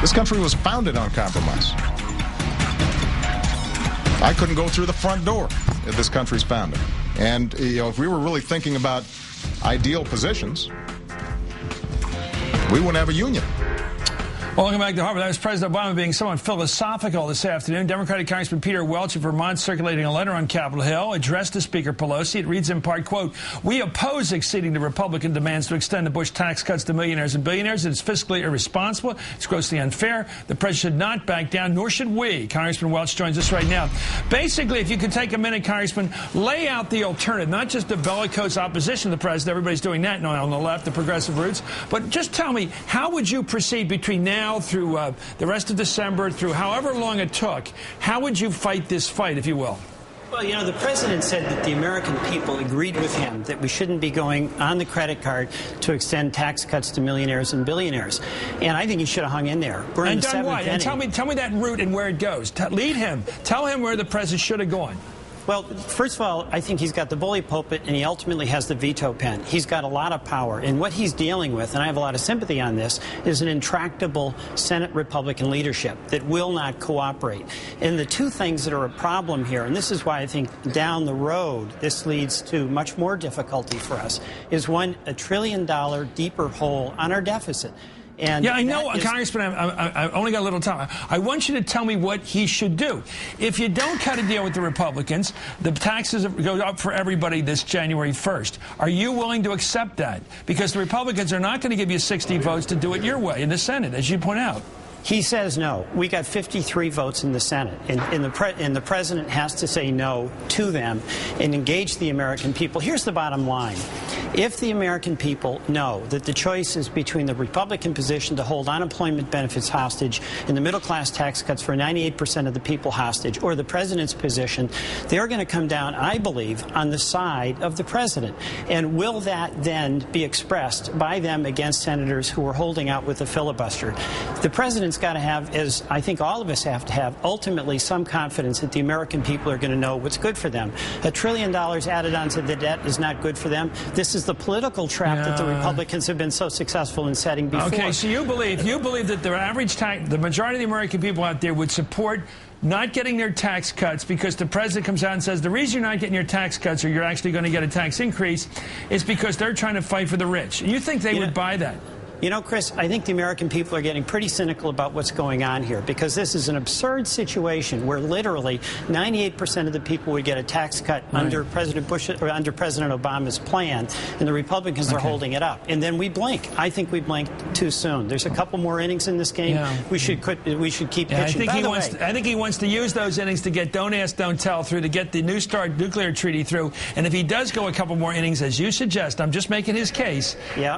This country was founded on compromise. I couldn't go through the front door at this country's founding. And, if we were really thinking about ideal positions, we wouldn't have a union. Welcome back to Harvard. That was President Obama being somewhat philosophical this afternoon. Democratic Congressman Peter Welch of Vermont circulating a letter on Capitol Hill addressed to Speaker Pelosi. It reads in part, quote, "We oppose exceeding the Republican demands to extend the Bush tax cuts to millionaires and billionaires. It is fiscally irresponsible. It's grossly unfair. The president should not back down, nor should we." Congressman Welch joins us right now. Basically, if you could take a minute, Congressman, lay out the alternative, not just the bellicose opposition to the president. Everybody's doing that now on the left, the progressive roots. But just tell me, how would you proceed between now through the rest of December, through however long it took? How would you fight this fight, if you will? Well, the president said that the American people agreed with him that we shouldn't be going on the credit card to extend tax cuts to millionaires and billionaires. And I think he should have hung in there. We're in the seventh inning. And tell me that route and where it goes. Lead him. Tell him where the president should have gone. Well, first of all, I think he's got the bully pulpit, and he ultimately has the veto pen. He's got a lot of power. And what he's dealing with, and I have a lot of sympathy on this, is an intractable Senate Republican leadership that will not cooperate. And the two things that are a problem here, and this is why I think down the road this leads to much more difficulty for us, is one, $1 trillion deeper hole on our deficit. And yeah, I know, Congressman, I only got a little time. I want you to tell me what he should do. If you don't cut a deal with the Republicans, the taxes go up for everybody this January 1st. Are you willing to accept that? Because the Republicans are not going to give you 60 votes to do it your way in the Senate, as you point out. He says no. We got 53 votes in the Senate, and the president has to say no to them and engage the American people. Here's the bottom line. If the American people know that the choice is between the Republican position to hold unemployment benefits hostage and the middle-class tax cuts for 98% of the people hostage, or the president's position, they're going to come down, I believe, on the side of the president. And will that then be expressed by them against senators who are holding out with the filibuster? The president's got to have, as I think all of us have to have, ultimately some confidence that the American people are going to know what's good for them. $1 trillion added onto the debt is not good for them. This is the political trap that the Republicans have been so successful in setting before. Okay, so you believe that the average the majority of the American people out there would support not getting their tax cuts because the president comes out and says the reason you're not getting your tax cuts or you're actually going to get a tax increase is because they're trying to fight for the rich. And you think they would buy that? You know, Chris, I think the American people are getting pretty cynical about what's going on here, because this is an absurd situation where literally 98% of the people would get a tax cut under President Bush or under President Obama's plan, and the Republicans are holding it up. And then we blink. I think we blinked too soon. There's a couple more innings in this game. We should keep pitching. I think he wants to use those innings to get Don't Ask, Don't Tell through, to get the New START nuclear treaty through. And if he does go a couple more innings, as you suggest, I'm just making his case,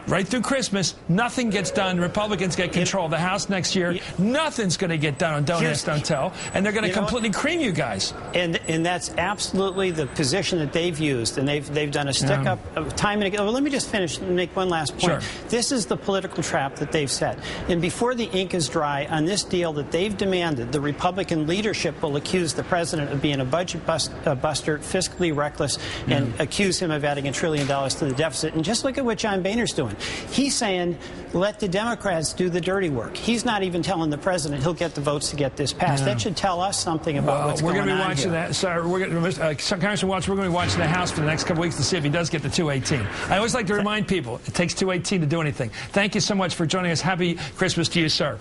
right through Christmas, nothing gets done. Republicans get control of the House next year. Nothing's going to get done on Don't Ask, Don't Tell, and they're going to completely cream you guys. And that's absolutely the position that they've used, and they've done a stick-up time and again. Well, let me just finish and make one last point. This is the political trap that they've set. And before the ink is dry on this deal that they've demanded, the Republican leadership will accuse the president of being a budget buster, fiscally reckless, and accuse him of adding $1 trillion to the deficit. And just look at what John Boehner's doing. He's saying, let the Democrats do the dirty work. He's not even telling the president he'll get the votes to get this passed. That should tell us something about what's going on. We're going to be watching that. Sorry, Congressman Welch, we're going to be watching the House for the next couple weeks to see if he does get the 218. I always like to remind people it takes 218 to do anything. Thank you so much for joining us. Happy Christmas to you, sir.